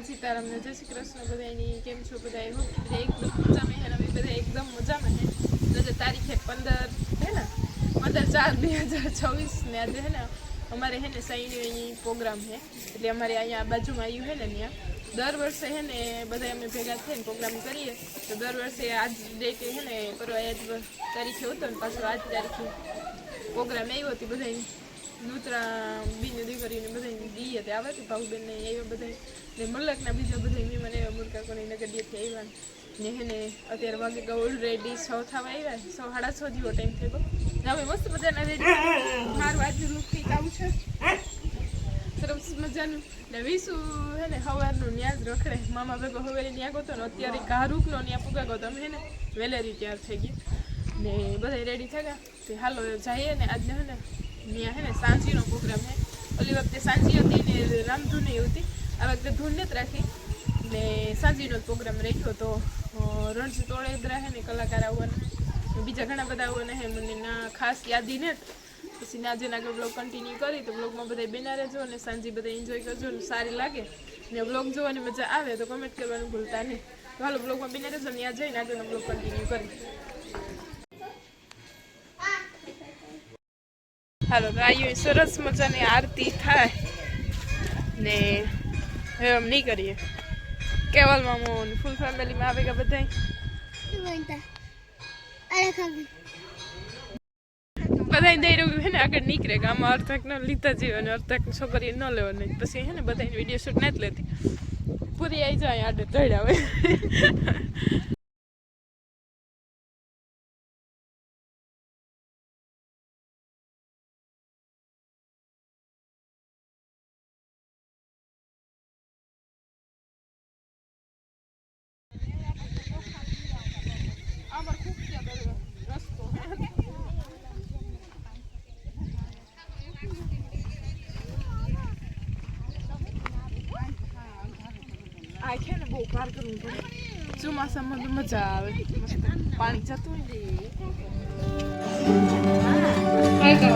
सीताराम ने जय श्री कृष्ण बधाई केम छो बधाई हो બધા એકદમ મજામાં હે અમે બધા એકદમ મજામાં હે આજે તારીખ 15 હે ને 15/4/2024 ને આજે હે ને અમારે હે ને સાઈની પ્રોગ્રામ હે એટલે અમારે અહીંયા બાજુમાં આવ્યું હે ને ત્યાં દર વર્ષે હે ને બધા અમે ભેગા થઈને પ્રોગ્રામ કરીએ તો દર વર્ષે આજ ડેટ હે ને પરવા આજ તારીખે હતો ને પાછો આજ તારીખે પ્રોગ્રામ આવ્યો હતી બધા નૂતરા બીને દીકરીને બધા દીએ તે આવે ભાઉબેનને આવ્યા બધા ને મલકના બીજા બધા મહેમાન આવ્યા મુરકાકોની નગડીએથી આવ્યા ને હે ને અત્યારે વાગે ગયો ઓલરેડી 6 થવા આવ્યા 6:30 જેવો ટાઈમ થયો હવે મસ્ત મજાના રેડી મારું આજનું લુક કંઈક આવું છે સરસ મજાનું ને વિસુ હે ને સવારનું ન્યાજ રખડે મામા ભેગો હવેલી ન્યા ગયો ને અત્યારે કારુકનો ન્યા પુગાગો તમે હે ને વેલેરી તૈયાર થઈ ગઈ ને બધા રેડી થઈ ગયા તે હાલો જઈએ ને આજને હે ને ત્યાં હે ને સાંજીનો પ્રોગ્રામ હે ઓલી વખતે સાંજી હતી ને રામધૂન હતી આ વખતે ધૂન નથી રાખી ને સાંજીનો પ્રોગ્રામ રાખ્યો તો રણજીત ઓળેદરા હે ને કલાકાર આવવાના બીજા ઘણા બધા આવવાના હે મને ના ખાસ યાદી ને પછી આજે આગળ બ્લોગ કન્ટિન્યુ કરી તો બ્લોગમાં બધા બેના રહેજો અને સાંજી બધા એન્જોય કરજો ને સારી લાગે ને બ્લોગ જોવાની મજા આવે તો કમેન્ટ કરવાનું ભૂલતા નહીં તો હાલો બ્લોગમાં બેના રહેજો ને ત્યાં જઈને આગળનો બ્લોગ કન્ટિન્યુ કરી હાલો ગાયો સરસ મજાની આરતી થાય ને એમ નહીં કરીએ કેવલ મામો ફૂલ ફેમિલીમાં આવે ગયા બધા બધા દઈ રહ્યું હે ને આગળ નીકળે કે આમાં અર્થક ન લીધા જેવા અને અર્થક છોકરી ન લેવાની પછી હે ને બધા વિડીયો શૂટ નથી લેતી પૂરી આવી જાય આડે ચડ આવે આ છે ને બહુ પાર કરવું પડે ચોમાસામાં તો મજા આવે પાણી જતું હોય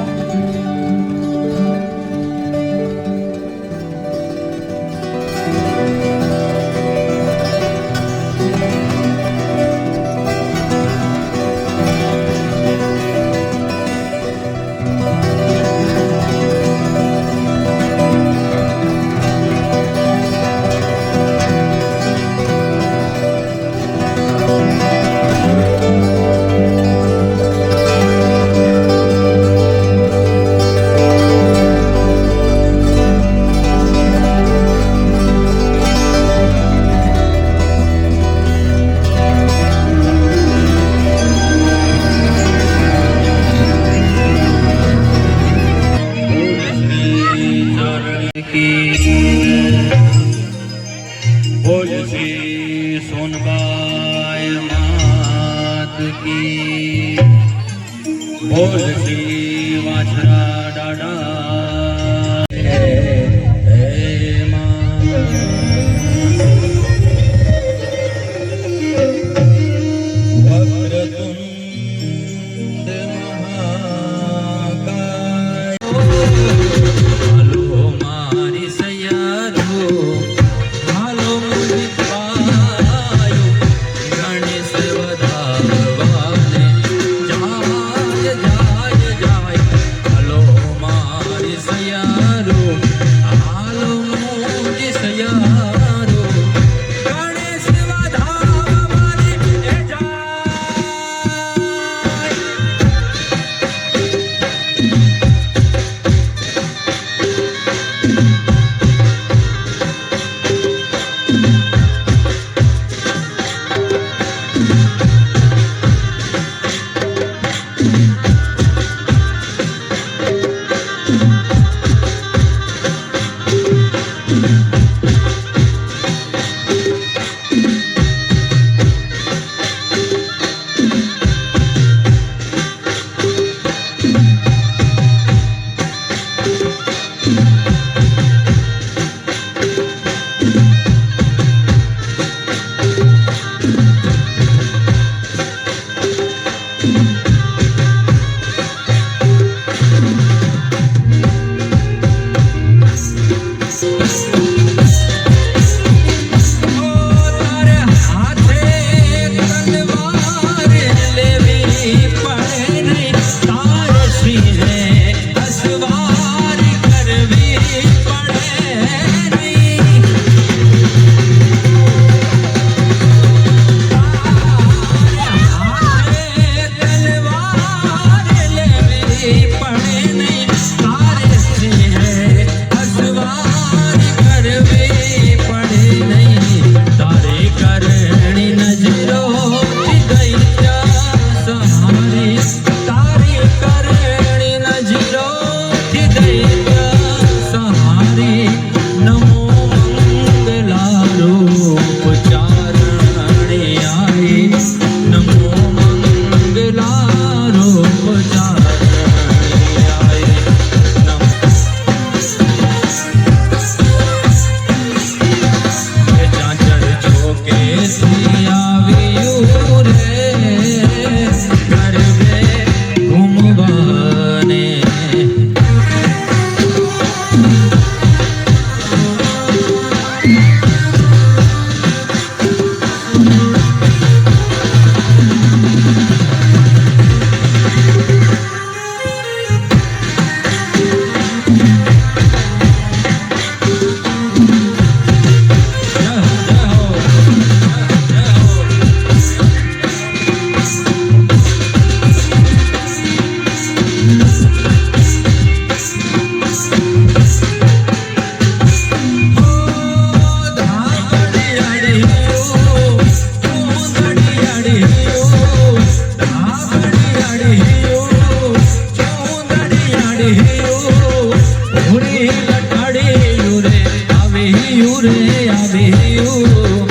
કર્યું.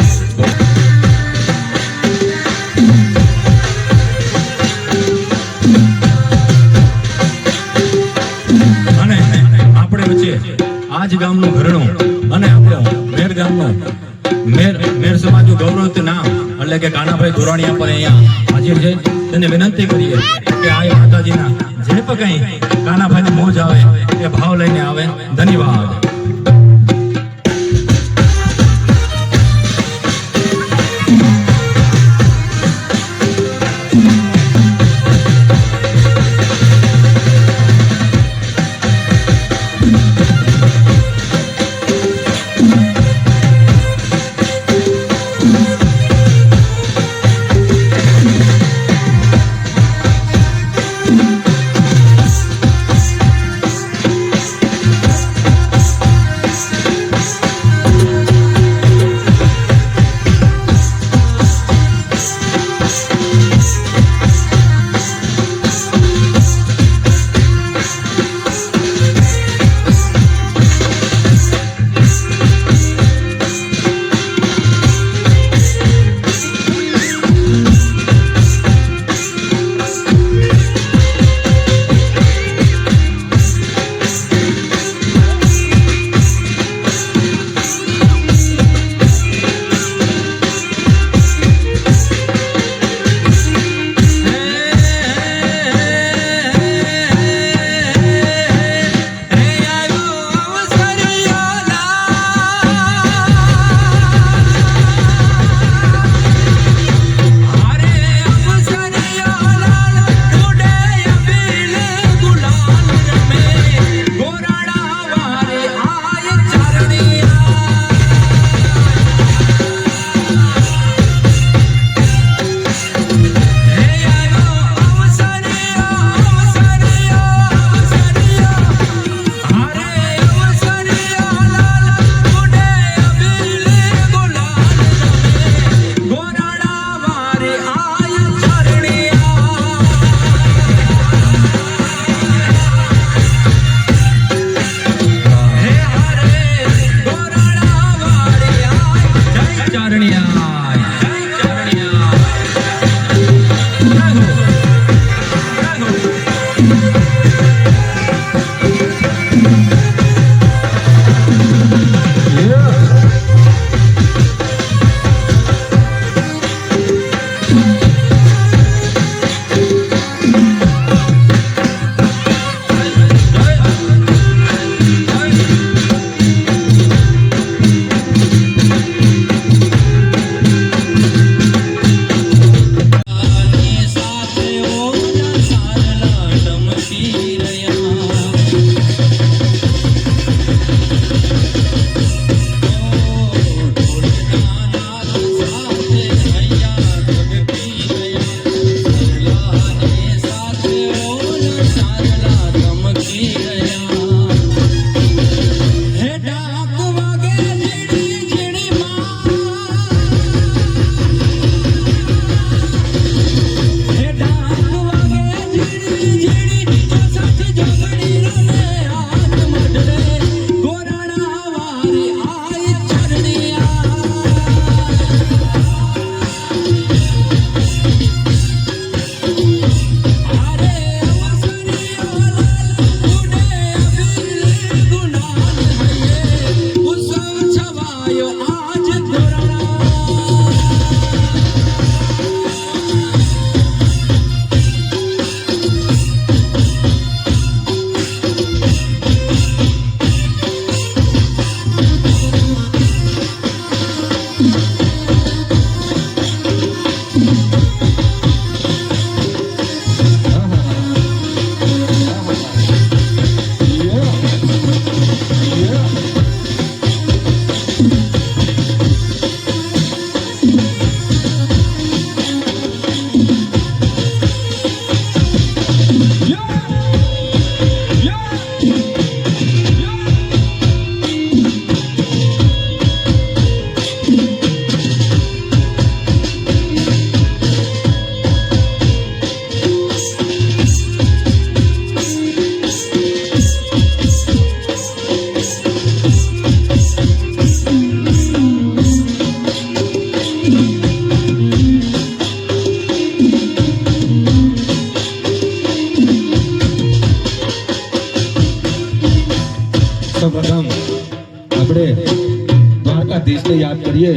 અને આપણે વચ્ચે આજ ગામનું ઘરણું અને આપણો મેર ગામનું મેર સમાજનું ગૌરવ નામ એટલે કે કાનાભાઈ ધોરાણીયા પર અહીંયા હાજર છે. તેને વિનંતી કરીએ કે આ માતાજીના જે પણ કંઈ કાનાભાઈને મોજ આવે એ ભાવ લઈને આવે. ધન્યવાદ. દ્વારકાધીશને યાદ કરીએ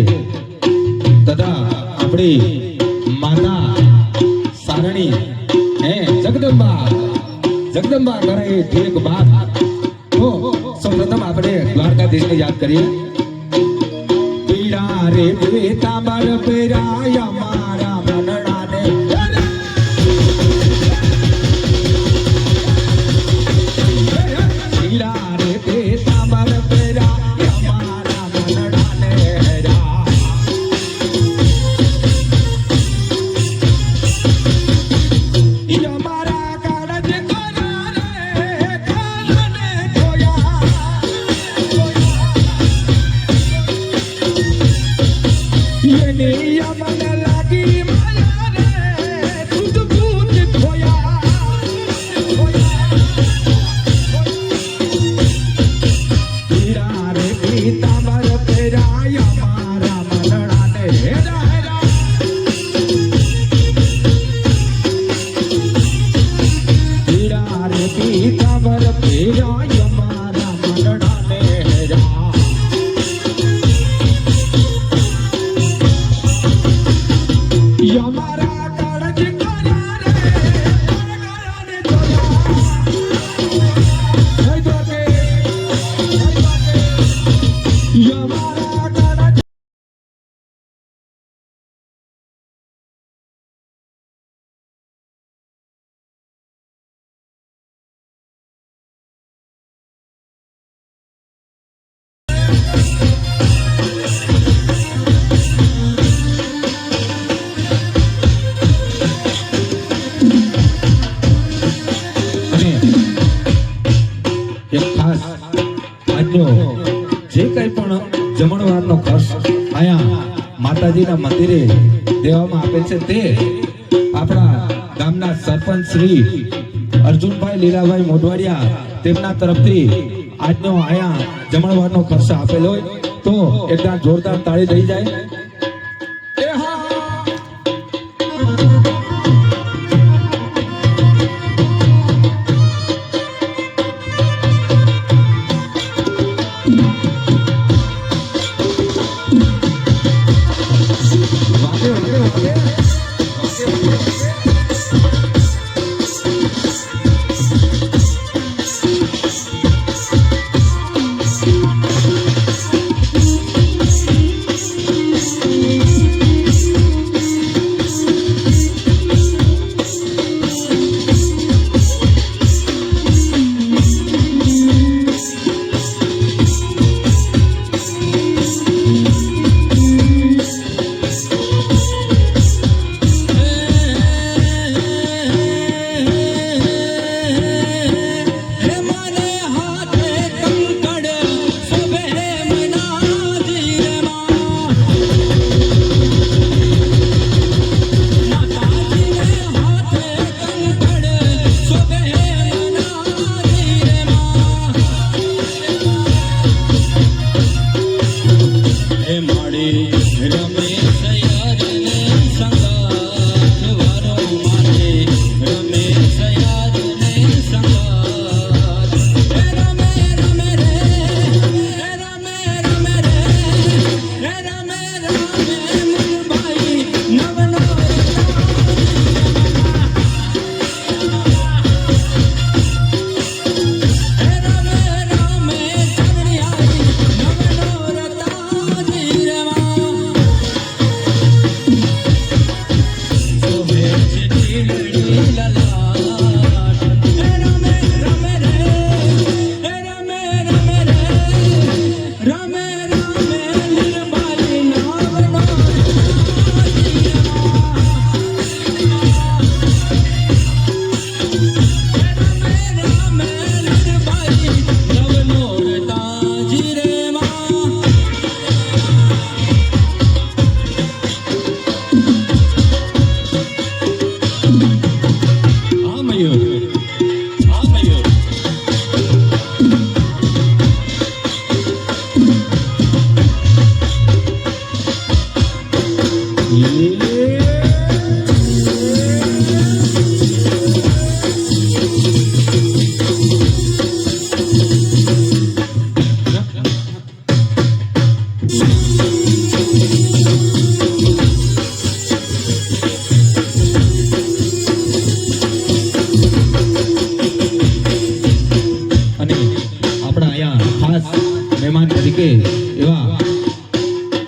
તથા આપણી માતા સારણી હે જગદંબા કરે ઠીક બાત તો સૌપ્રથમ આપણે દ્વારકાધીશને યાદ કરીએ પીડા રે પીતાંબર પેરાય મારા મનડાને પીડા રે પીતાંબર પેરાય મારા મનડાને જે કઈ પણ જમણવારનો ખર્ચ અહીંયા માતાજીના મંદિરે દેવામાં આપે છે તે આપણા ગામના સરપંચ શ્રી અર્જુનભાઈ લીલાભાઈ મોઢવાડિયા તેમના તરફથી આજનો અહીંયા જમણવારનો ખર્ચ આપેલો હોય તો એકદમ જોરદાર તાળી દઈ જાય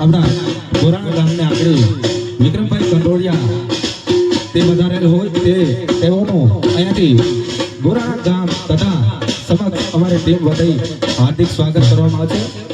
આપણા ગોરાણા ગામને આગળ વિક્રમભાઈ કંડોળિયા તે વધારેલ હોય તેઓનું અહીંયાથી ગોરાણા ગામ તથા સમક્ષ અમારી ટીમ વતી હાર્દિક સ્વાગત કરવામાં આવે છે.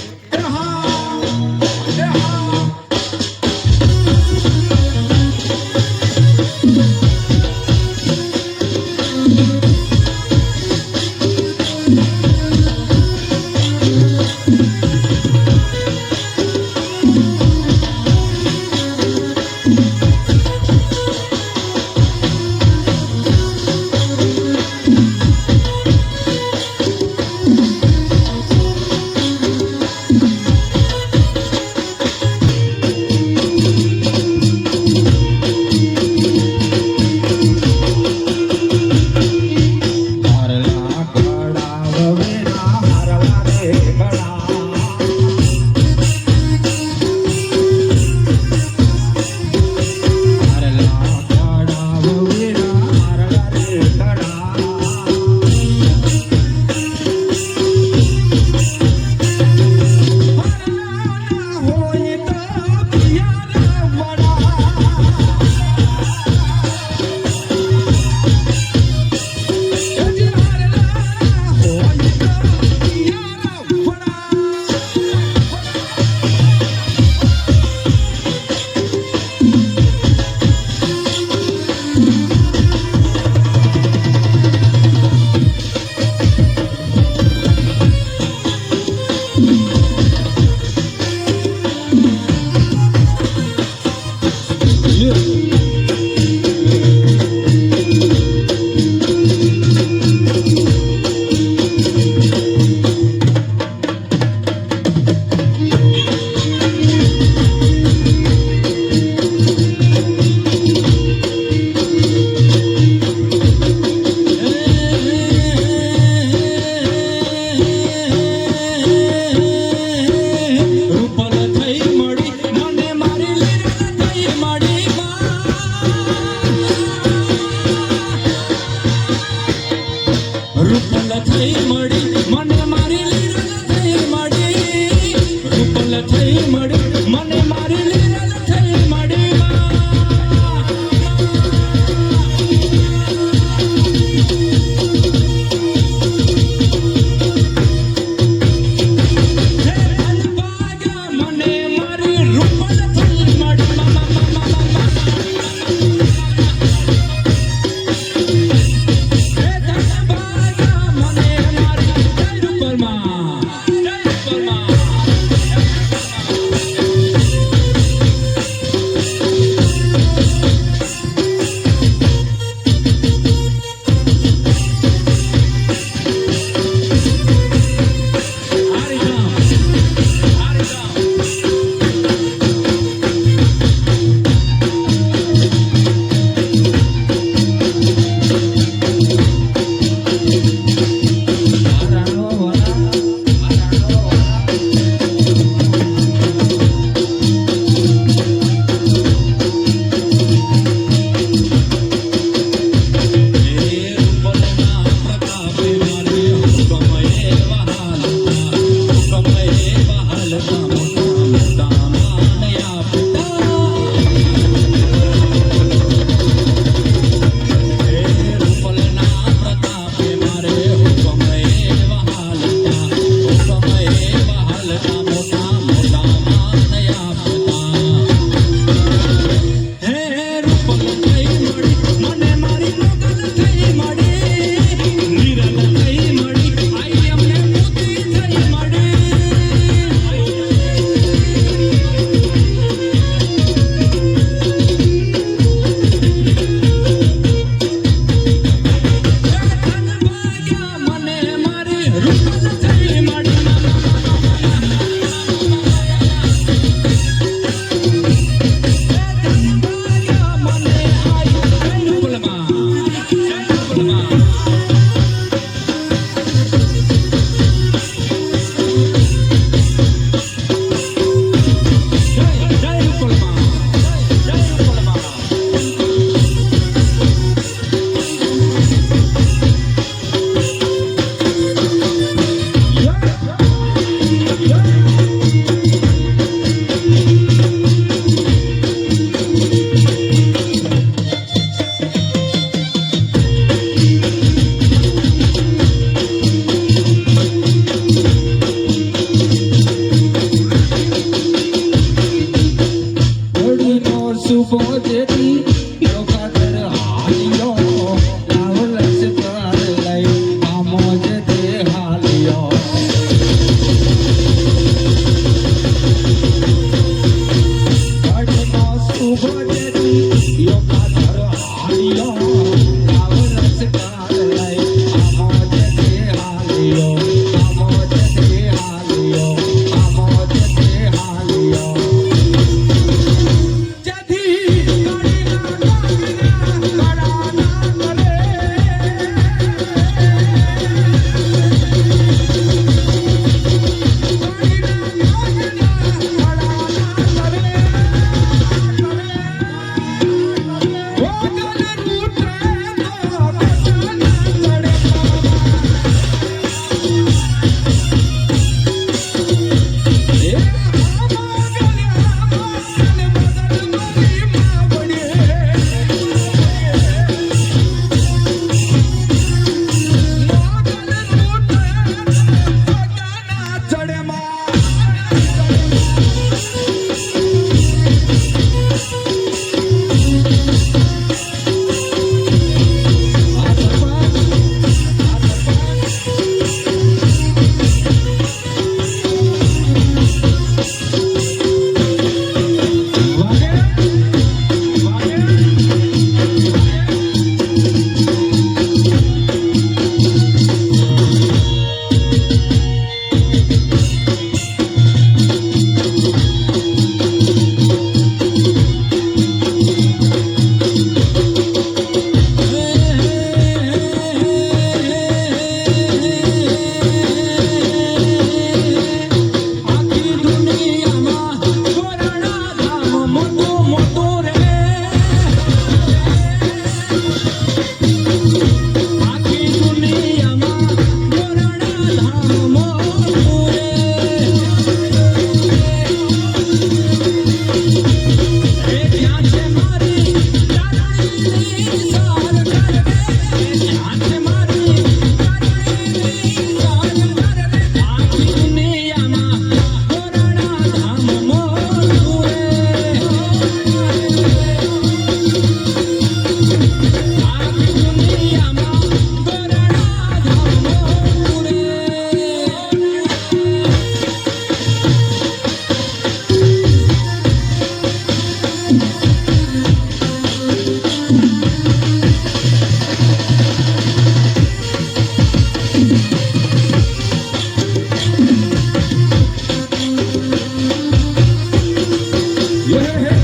હે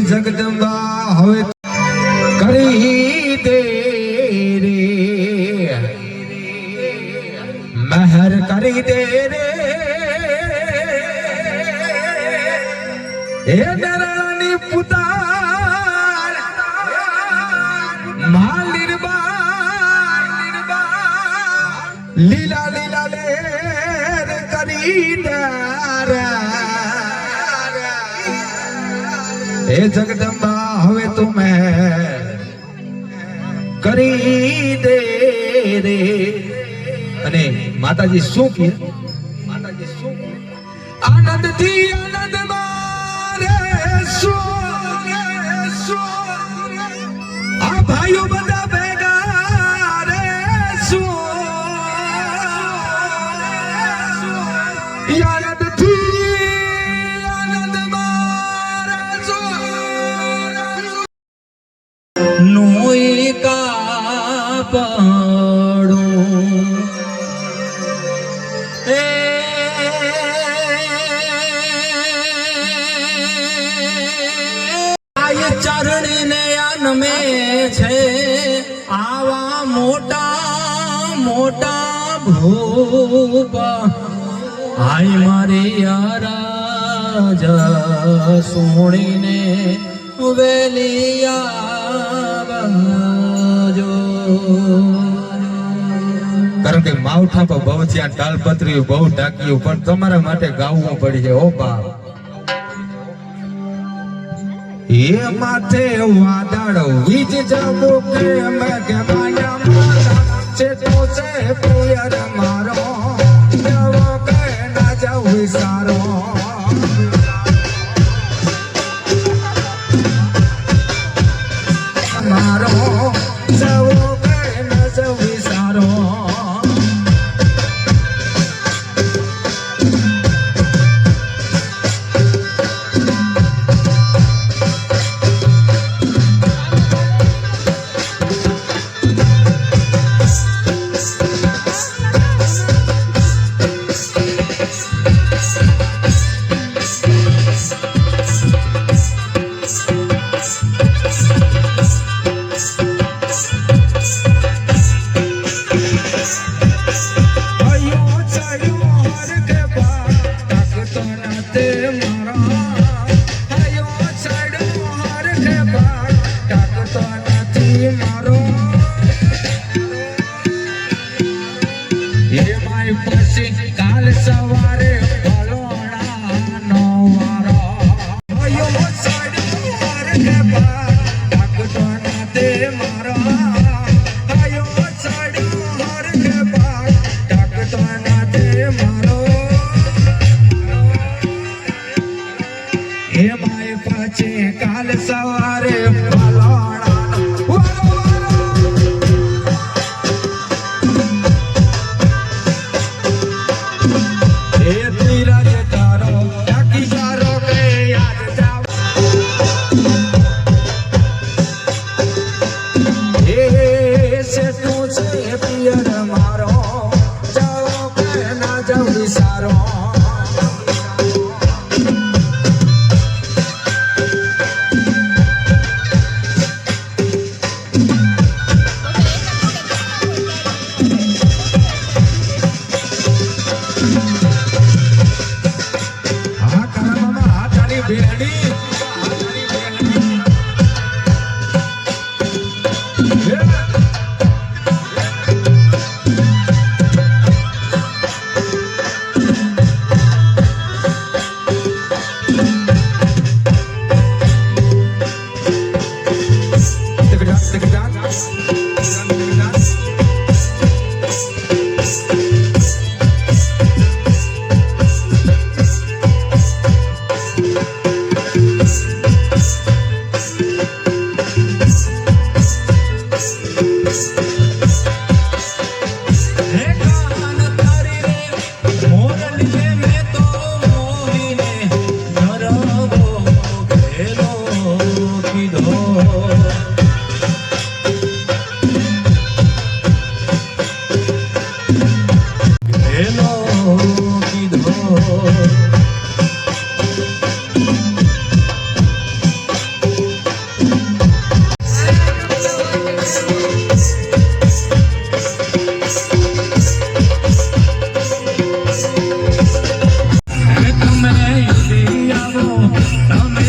જગદંબા હવે કરી દે રે મહેર કરી દે રે હે નરણી પુતાર માલિરબા લીલા લીલા લેર કરી હે જગદંબા હવે તુમે કરી દે રે. અને માતાજી શું કહે? માતાજી શું કહે? આનંદ થી આનંદ મારે આ ભાઈઓ બધા ભેગા રે આનંદ થી આનંદ મારે નોય કાપડું એ આય ચરણને અનમે છે આવા મોટા મોટા ભૂપ આય મારી રાજા સોણીને વેલિયા બજો. કારણ કે માવઠા પર બહુ ત્યાં ટાલપત્રી બહુ ટાંક્યું પણ તમારા માટે ગાવું પડી જાય. ઓ બાપ એ માથે વાદળ વીજ જબો કે મેઘ માયા મારા છે તો છે પિયર મારો જવો કે ના જાવ વિસારો મારો જવો કે ના જાવ વિસારો. કાલ સવારે ભલોણા નો વારો આયો સાડું હર કે બાર ટાકતો નથી મારો આયો સાડું હર કે બાર ટાકતો નથી મારો. હે માય પછી કાલ સવારે ભલોણા તમે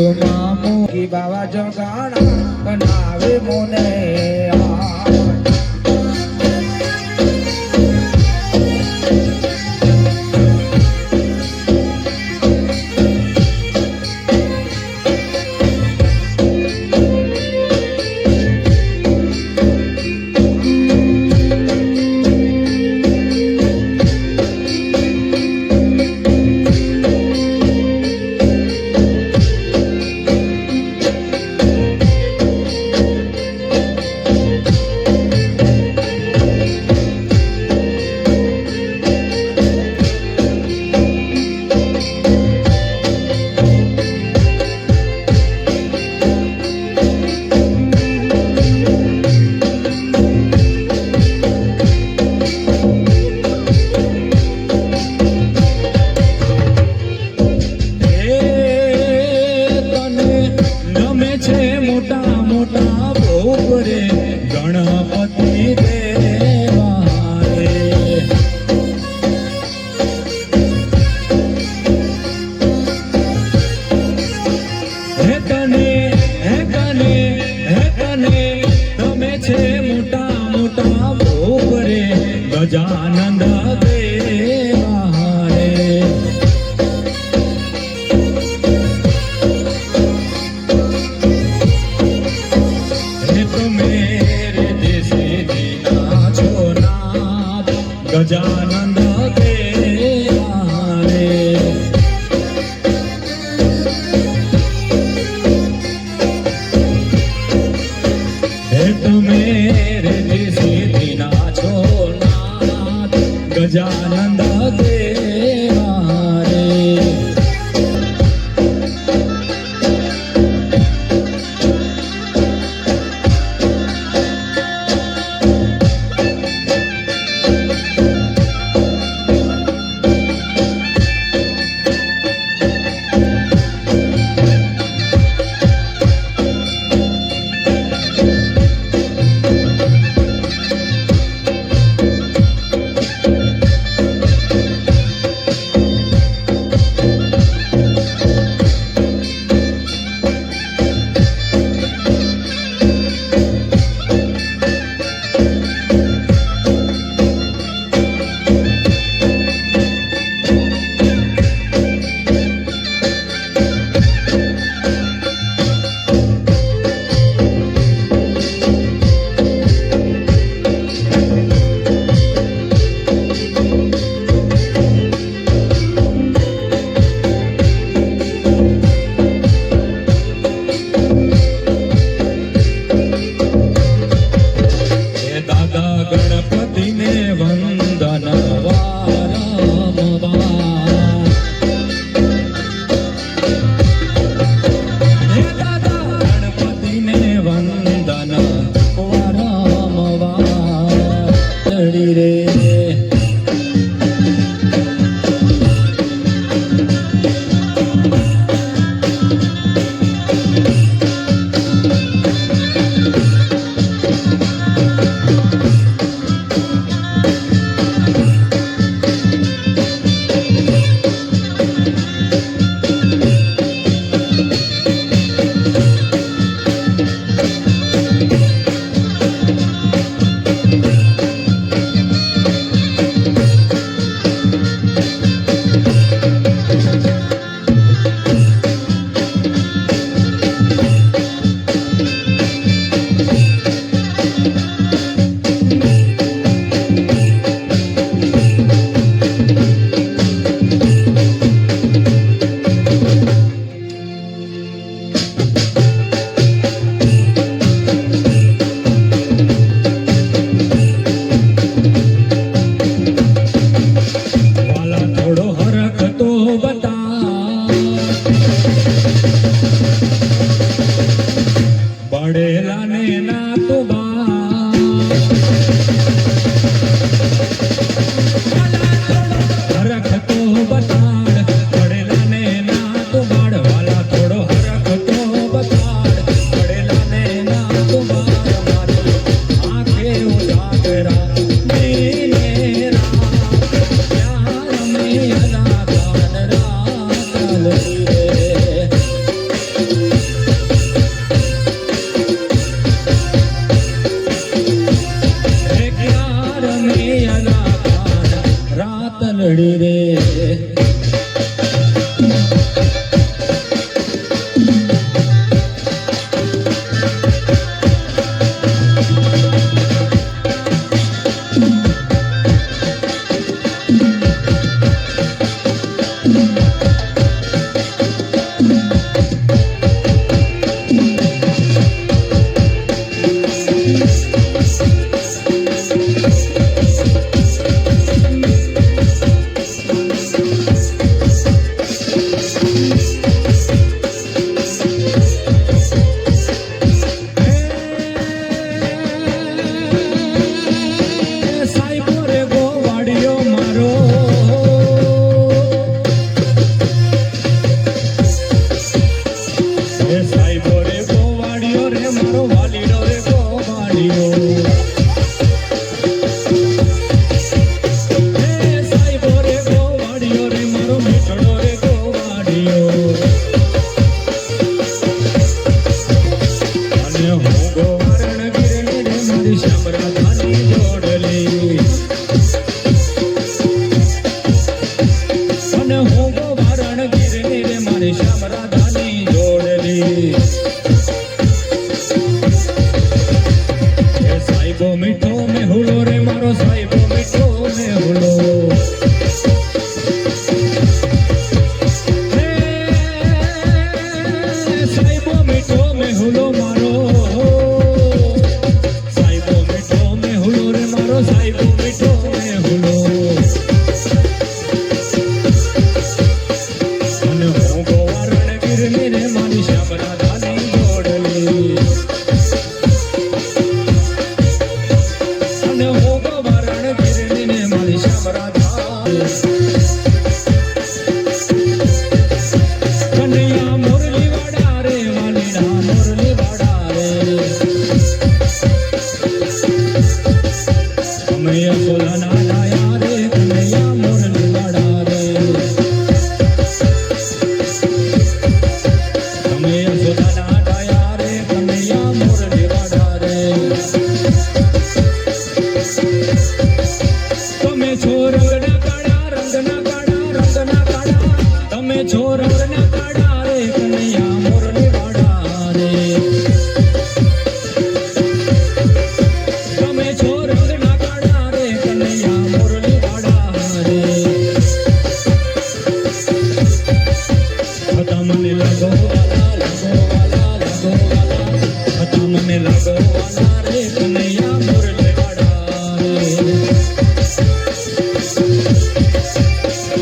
મામો કી બાવા જગાણા બનાવે મોને ગજાનંદ દેવા રે તો મેરે દેશે દીના છો નાથ ગજાનંદ દેવા રે તો મેરે દેશે દીના છો ગજાનંદ દેવા રે ગણપતિને વંદન વારંવાર હે દાદા ગણપતિને વંદન વારંવાર ચડી રે પડેલા ને ના તો હરખ તો બતાડ પડેલા ને ના તો બાળ વાલા થોડો હરખ તો બતાડ પડેલા ને ના તો બાળ મારી આંખે ઉજાગરા મેને રાત પ્યાર મે અદા ગાન રાત લે શ્યામ રાધાની જોડલી એ સાહેબો મીઠો મેહુલો રે મારો સાહેબો મીઠો મેહુલો સાહેબો મીઠો મેહુલો મારો સાહેબો મીઠો મેહુલો રે મારો સાહેબો મીઠો મેહુલો અને હું ગોવા રણગીરની રે મારી શ્યામ રાધાની જોડલી અને હું ગોવા રણગીરની ને મારી શ્યામ રાધા કનૈયા મુરલી વાડા રે વાલીડા મુરલી વાડા રે અમે યશોદાના લાયા રે કનૈયા મુરલી વાડા રે અમે યશોદાના લાયા રે કનૈયા મુરલી વાડા રે તમે છો રંગના કાળા રંગના કાળા રંગના કાળા તમે છો રંગના કાળા રે કનૈયા મુરલી વાડા રે તમે છો રંગના કાળા રે કનૈયા મુરલી વાડા રે હતા મને લાગો વાલા લાગો વાલા લાગો વાલા હતા મને લાગો વાલા રે કનૈયા મુરલી વાડા રે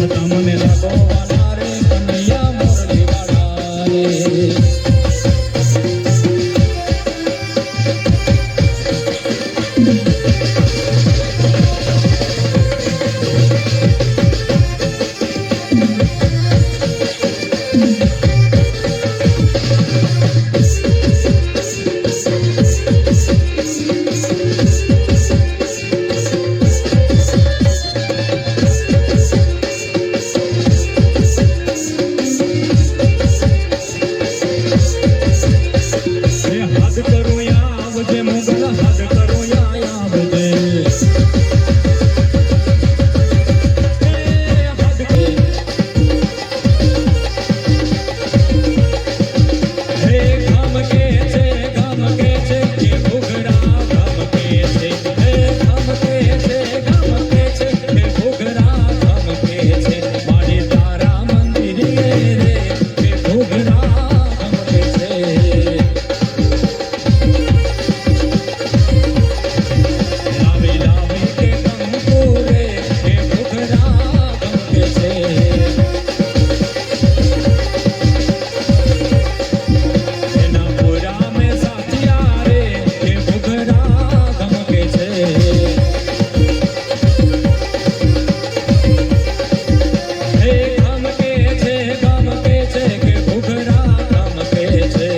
હતા મને લાગો વાલા રે કનૈયા મુરલી વાડા રે હાથ કરું યા આવજે મોગલ હાથ કરું યા આવજે હાથ હે ગામ કે છે કે ઘૂઘરા ગામ કે છે હે ગામ કે છે કે ઘૂઘરા ગામ કે છે મારી તારા મંદિરે રે કે ઘૂઘરા ગામ કે છે લાવી લાવી કે કંકુ રે કે ઘૂઘરા ગમકે છે એના પૂરા મેં સાથિયા રે કે ઘૂઘરા ગમકે છે હે ગમકે છે કે ઘૂઘરા ગમકે છે